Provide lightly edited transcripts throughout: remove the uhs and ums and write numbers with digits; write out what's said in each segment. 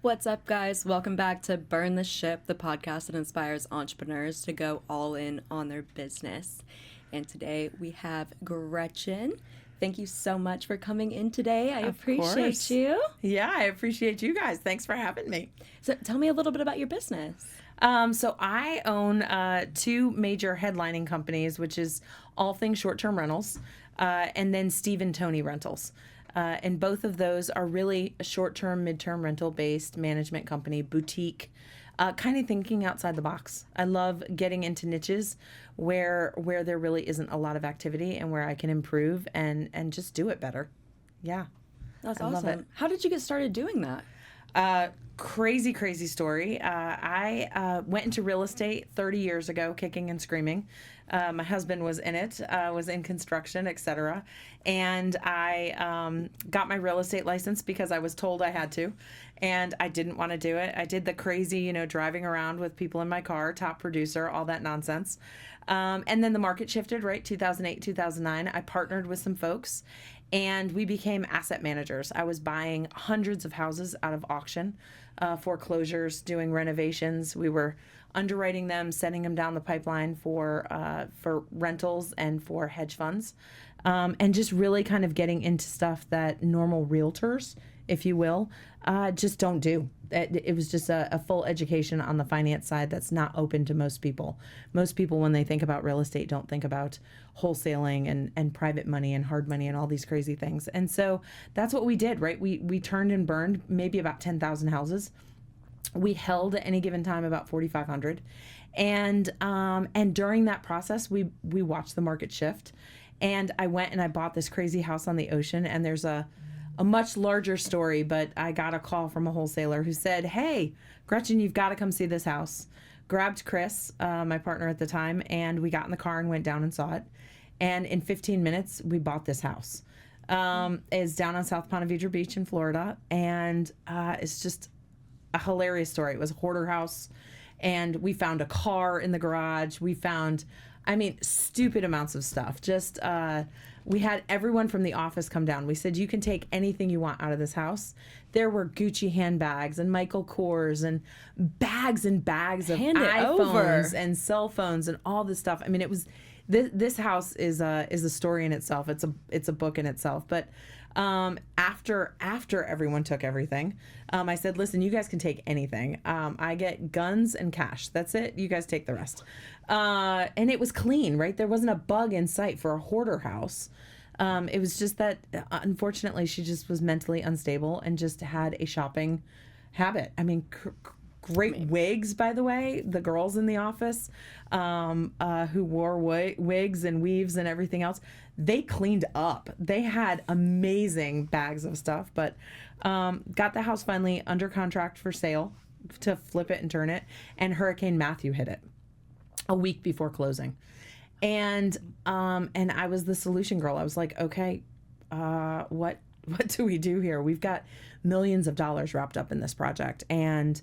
What's up, guys? Welcome back to Burn the Ship, the podcast that inspires entrepreneurs to go all in on their business. And today we have Gretchen. Thank you so much for coming in today. I appreciate you. Yeah, I appreciate you guys. Thanks for having me. So tell me a little bit about your business. So I own two major headlining companies, which is All Things Short-Term Rentals, and then Steve and Tony Rentals. And both of those are really a short-term, mid-term rental-based management company, boutique, kind of thinking outside the box. I love getting into niches where there really isn't a lot of activity and where I can improve and just do it better. Yeah. That's I awesome. love it. How did you get started doing that? Crazy story. I went into real estate 30 years ago, kicking and screaming. My husband was in it, was in construction, etc. And I got my real estate license because I was told I had to, and I didn't want to do it. I did the crazy, driving around with people in my car, top producer, all that nonsense. And then the market shifted, right? 2008, 2009. I partnered with some folks and we became asset managers. I was buying hundreds of houses out of auction, foreclosures, doing renovations. We were underwriting them, sending them down the pipeline for rentals and for hedge funds, and just really kind of getting into stuff that normal realtors, if you will, just don't do. It was just a full education on the finance side that's not open to most people. Most people, when they think about real estate, don't think about wholesaling and private money and hard money and all these crazy things. And so that's what we did, right? We turned and burned maybe about 10,000 houses. We held at any given time about 4,500. And during that process, we watched the market shift. And I went and I bought this crazy house on the ocean, and there's a much larger story, but I got a call from a wholesaler who said, "Hey, Gretchen, you've got to come see this house." Grabbed Chris, my partner at the time, and we got in the car and went down and saw it. And in 15 minutes, we bought this house. It's down on South Ponte Vedra Beach in Florida, and it's just a hilarious story. It was a hoarder house, and we found a car in the garage. We found, stupid amounts of stuff. Just we had everyone from the office come down. We said, you can take anything you want out of this house. There were Gucci handbags and Michael Kors and bags of iPhones and cell phones and all this stuff. It was this house is a story in itself. It's a book in itself. But after everyone took everything, I said, listen, you guys can take anything. I get guns and cash. That's it. You guys take the rest. And it was clean, right? There wasn't a bug in sight for a hoarder house. It was just that, unfortunately, she just was mentally unstable and just had a shopping habit. Great wigs, by the way, the girls in the office who wore wigs and weaves and everything else, they cleaned up. They had amazing bags of stuff, but got the house finally under contract for sale to flip it and turn it, and Hurricane Matthew hit it a week before closing. And I was the solution girl. I was like, okay, what do we do here? We've got millions of dollars wrapped up in this project. And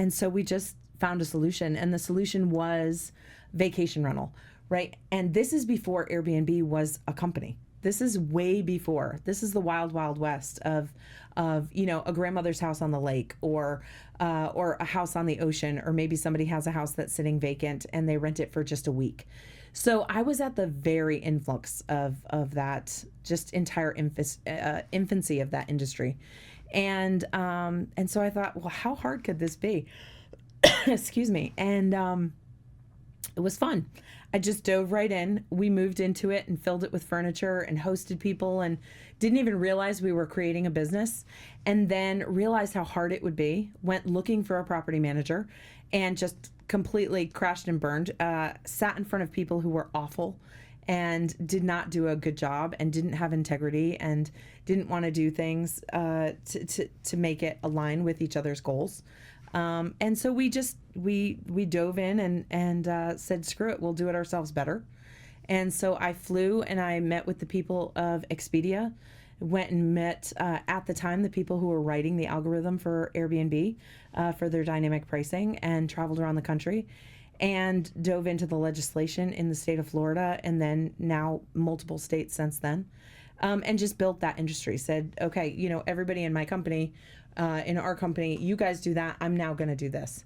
so we just found a solution, and the solution was vacation rental, right? And this is before Airbnb was a company. This is way before. This is the wild, wild west of a grandmother's house on the lake, or a house on the ocean, or maybe somebody has a house that's sitting vacant and they rent it for just a week. So I was at the very influx of that just entire infancy of that industry. And so I thought, well, how hard could this be? Excuse me. And it was fun. I just dove right in. We moved into it and filled it with furniture and hosted people, and didn't even realize we were creating a business, and then realized how hard it would be. Went looking for a property manager and just completely crashed and burned. Sat in front of people who were awful and did not do a good job and didn't have integrity and didn't want to do things to make it align with each other's goals. And so we dove in and said, screw it, we'll do it ourselves better. And so I flew and I met with the people of Expedia, went and met, at the time, the people who were writing the algorithm for Airbnb, for their dynamic pricing, and traveled around the country and dove into the legislation in the state of Florida, and then now multiple states since then, and just built that industry. Said, okay, everybody in my company, in our company, you guys do that, I'm now going to do this.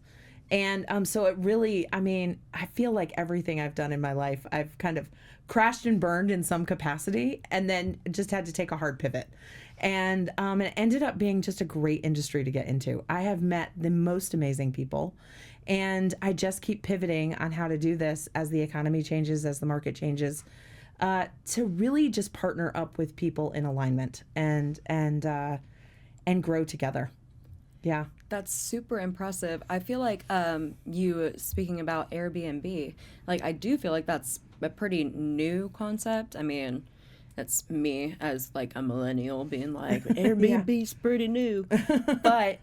And so it really, I mean, I feel like everything I've done in my life, I've kind of crashed and burned in some capacity, and then just had to take a hard pivot. And it ended up being just a great industry to get into. I have met the most amazing people, and I just keep pivoting on how to do this as the economy changes, as the market changes, to really just partner up with people in alignment and grow together. Yeah. That's super impressive. I feel like you speaking about Airbnb, like I do feel like that's a pretty new concept. I mean, that's me as like a millennial being like Airbnb's pretty new. But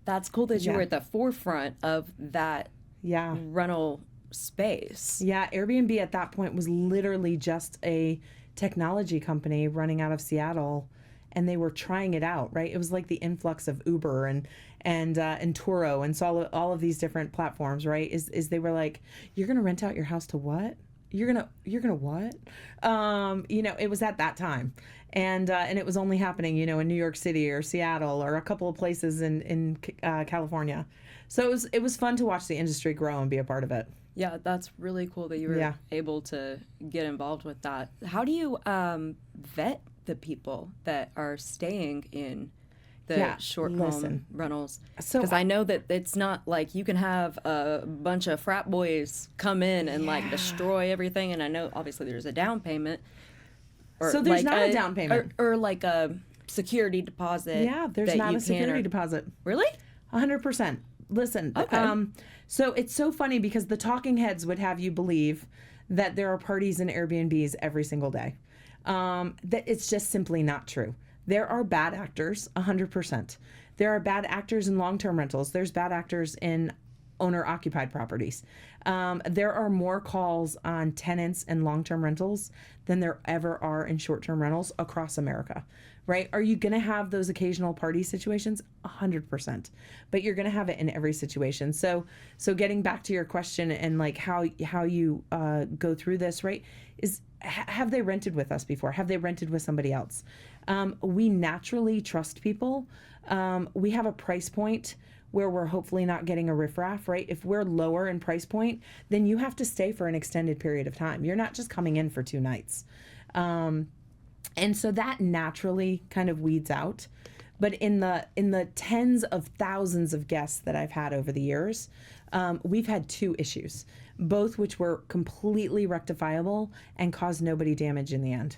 that's cool that you were at the forefront of that rental space. Yeah, Airbnb at that point was literally just a technology company running out of Seattle, and they were trying it out, right? It was like the influx of Uber and Turo and so all of these different platforms, right? Is they were like, you're gonna rent out your house to what? You're gonna what? It was at that time, and it was only happening, in New York City or Seattle or a couple of places in California. So it was fun to watch the industry grow and be a part of it. Yeah, that's really cool that you were able to get involved with that. How do you vet the people that are staying in the short home rentals? Because I know that it's not like you can have a bunch of frat boys come in and like destroy everything. And I know obviously there's a down payment. So there's not a down payment. Or like a security deposit. Yeah, there's not a security deposit. Really? 100%. Listen, okay. So it's so funny because the talking heads would have you believe that there are parties in Airbnbs every single day. That it's just simply not true. There are bad actors, 100%. There are bad actors in long-term rentals. There's bad actors in owner-occupied properties. There are more calls on tenants and long-term rentals than there ever are in short-term rentals across America, right? Are you going to have those occasional party situations? 100%. But you're going to have it in every situation. So getting back to your question and like how you go through this, right, is have they rented with us before? Have they rented with somebody else? We naturally trust people. We have a price point where we're hopefully not getting a riffraff, right? If we're lower in price point, then you have to stay for an extended period of time. You're not just coming in for 2 nights. And so that naturally kind of weeds out. But in the tens of thousands of guests that I've had over the years, we've had 2 issues, both which were completely rectifiable and caused nobody damage in the end.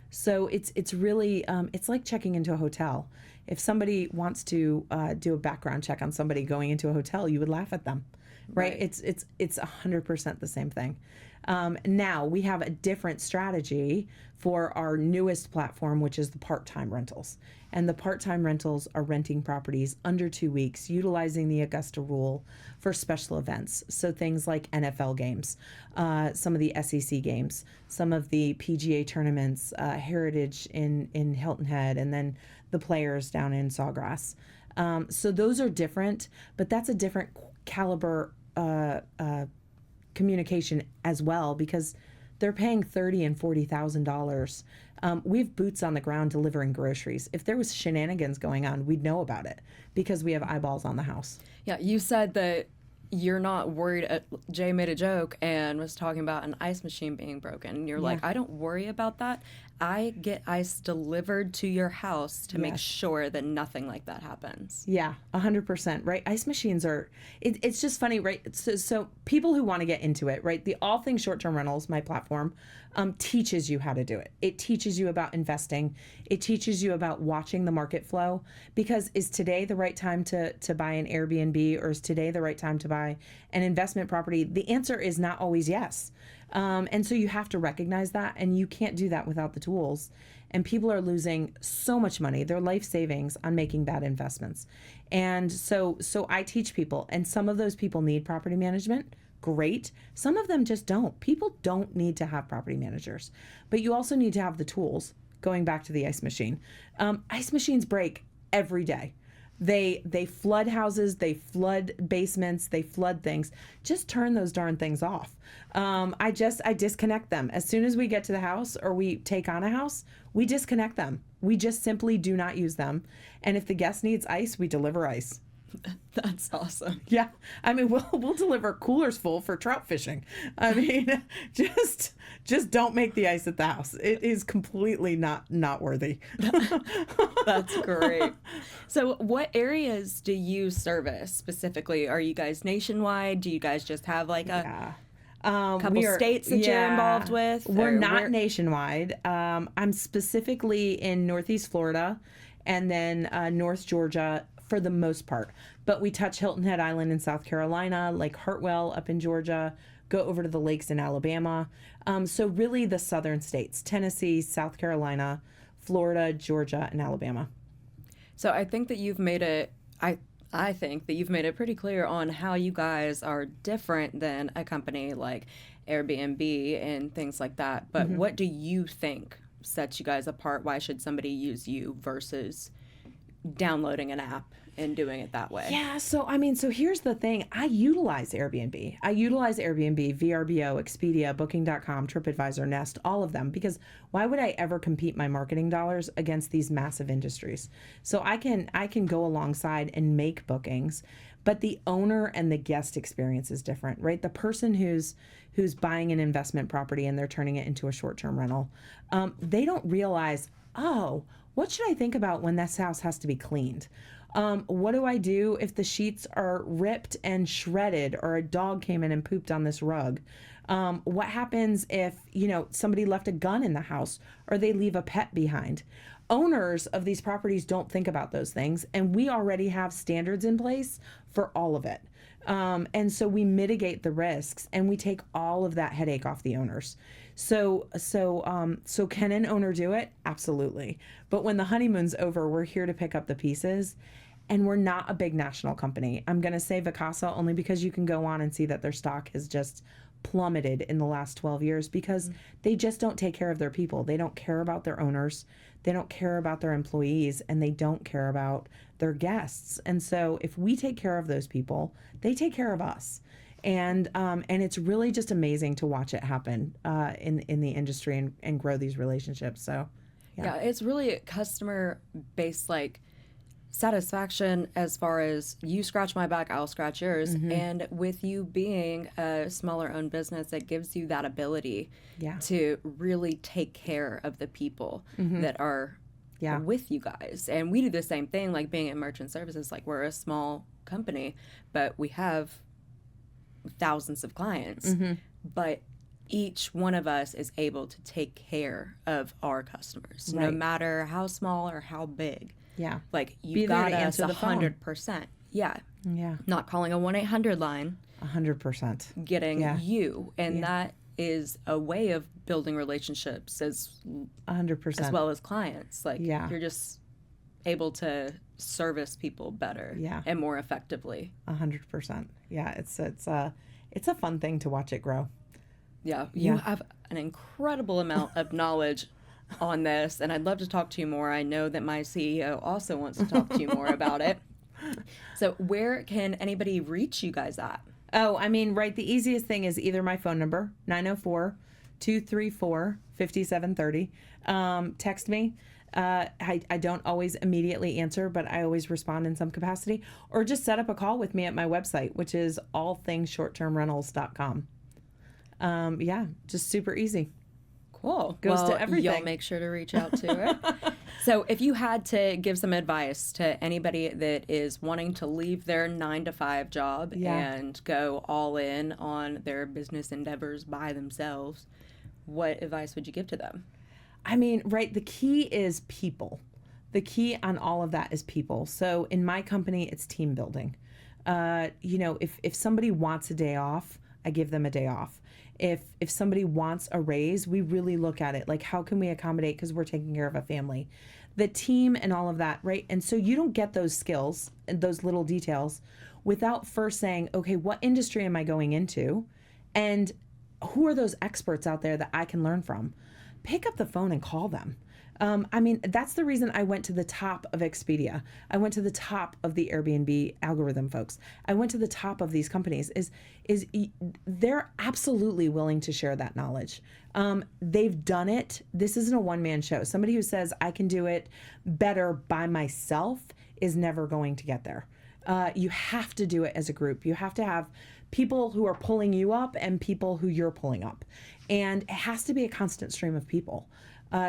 So it's really it's like checking into a hotel. If somebody wants to do a background check on somebody going into a hotel, you would laugh at them, right? It's 100% the same thing. Now we have a different strategy for our newest platform, which is the part-time rentals. And the part-time rentals are renting properties under 2 weeks, utilizing the Augusta rule for special events. So things like NFL games, some of the SEC games, some of the PGA tournaments, Heritage in Hilton Head, and then the Players down in Sawgrass. So those are different, but that's a different caliber communication as well, because they're paying $30,000 and $40,000. We have boots on the ground delivering groceries. If there was shenanigans going on, we'd know about it because we have eyeballs on the house. Yeah, you said that you're not worried. Jay made a joke and was talking about an ice machine being broken. And you're like, I don't worry about that. I get ice delivered to your house to make sure that nothing like that happens. Yeah, 100%, right? Ice machines are, it's just funny, right? So people who want to get into it, right? The All Things Short-Term Rentals, my platform, teaches you how to do it. It teaches you about investing. It teaches you about watching the market flow, because is today the right time to buy an Airbnb, or is today the right time to buy an investment property? The answer is not always yes. And so you have to recognize that, and you can't do that without the tools. And people are losing so much money, their life savings, on making bad investments. And so I teach people, and some of those people need property management. Great. Some of them just don't. People don't need to have property managers, but you also need to have the tools. Going back to the ice machine, ice machines break every day. They flood houses, they flood basements, they flood things. Just turn those darn things off. I disconnect them. As soon as we get to the house or we take on a house, we disconnect them. We just simply do not use them. And if the guest needs ice, we deliver ice. That's awesome. Yeah. I mean, we'll deliver coolers full for trout fishing. I mean, just don't make the ice at the house. It is completely not worthy. That's great. So what areas do you service specifically? Are you guys nationwide? Do you guys just have like a couple states that you're involved with? We're not nationwide. I'm specifically in Northeast Florida and then North Georgia for the most part. But we touch Hilton Head Island in South Carolina, Lake Hartwell up in Georgia, go over to the lakes in Alabama. So really the southern states, Tennessee, South Carolina, Florida, Georgia, and Alabama. So I think that you've made it, I think that you've made it pretty clear on how you guys are different than a company like Airbnb and things like that. But what do you think sets you guys apart? Why should somebody use you versus downloading an app and doing it that way? Yeah, so here's the thing. I utilize Airbnb. VRBO, Expedia, Booking.com, TripAdvisor, Nest, all of them, because why would I ever compete my marketing dollars against these massive industries? So I can go alongside and make bookings, but the owner and the guest experience is different, right? The person who's buying an investment property and they're turning it into a short-term rental, they don't realize, oh, what should I think about when this house has to be cleaned? What do I do if the sheets are ripped and shredded or a dog came in and pooped on this rug? What happens if, somebody left a gun in the house or they leave a pet behind? Owners of these properties don't think about those things, and we already have standards in place for all of it. And so we mitigate the risks and we take all of that headache off the owners. So can an owner do it? Absolutely. But when the honeymoon's over, we're here to pick up the pieces, and we're not a big national company. I'm going to say Vacasa only because you can go on and see that their stock has just plummeted in the last 12 years because they just don't take care of their people. They don't care about their owners. They don't care about their employees, and they don't care about their guests. And so if we take care of those people, they take care of us. And it's really just amazing to watch it happen in the industry and grow these relationships. So, yeah, it's really customer based, like satisfaction as far as you scratch my back, I'll scratch yours. And with you being a smaller owned business, it gives you that ability to really take care of the people that are with you guys. And we do the same thing, like being in merchant services. Like, we're a small company, but we have thousands of clients, but each one of us is able to take care of our customers, no matter how small or how big. Yeah. Like, you got us 100%. Yeah. Yeah. Not calling a 1-800 line. 100%. Getting you. And that is a way of building relationships as 100%. As well as clients. Like, you're just able to service people better and more effectively. 100%. Yeah. It's a fun thing to watch it grow. Yeah. You have an incredible amount of knowledge on this, and I'd love to talk to you more. I know that my CEO also wants to talk to you more about it. So where can anybody reach you guys at? Oh, right, the easiest thing is either my phone number, 904-234-5730. Text me. I don't always immediately answer, but I always respond in some capacity. Or just set up a call with me at my website, which is allthingshorttermrentals.com. Just super easy. Cool. Goes to everything. You'll make sure to reach out to her. So if you had to give some advice to anybody that is wanting to leave their 9-to-5 job and go all in on their business endeavors by themselves, what advice would you give to them? The key is people. The key on all of that is people. So in my company, it's team building. If somebody wants a day off, I give them a day off. If somebody wants a raise, we really look at it like, how can we accommodate, because we're taking care of a family, the team and all of that, right? And so you don't get those skills and those little details without first saying, okay, what industry am I going into? And who are those experts out there that I can learn from? Pick up the phone and call them. I mean, that's the reason I went to the top of Expedia. I went to the top of the Airbnb algorithm folks. I went to the top of these companies. They're absolutely willing to share that knowledge. They've done it. This isn't a one-man show. Somebody who says I can do it better by myself is never going to get there. You have to do it as a group. You have to have people who are pulling you up and people who you're pulling up. And it has to be a constant stream of people.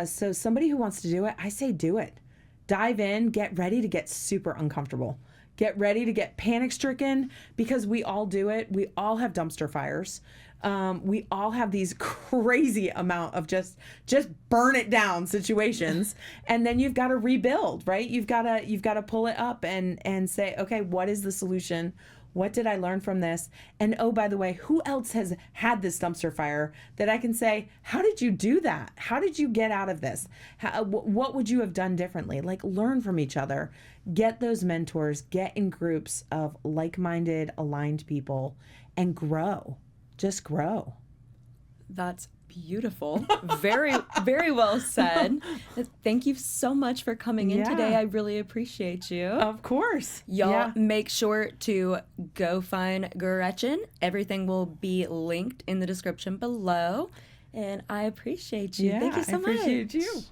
So somebody who wants to do it, I say do it. Dive in, get ready to get super uncomfortable. Get ready to get panic stricken, because we all do it. We all have dumpster fires. We all have these crazy amount of just burn it down situations, and then you've got to rebuild, right? You've got to pull it up and say, okay, what is the solution? What did I learn from this? And oh, by the way, who else has had this dumpster fire that I can say, how did you do that? How did you get out of this? What would you have done differently? Like, learn from each other. Get those mentors. Get in groups of like-minded, aligned people, and grow. Just grow. That's beautiful. Very, very well said. Thank you so much for coming in today. I really appreciate you. Of course. Y'all make sure to go find Gretchen. Everything will be linked in the description below. And I appreciate you. Thank you so much. I appreciate you.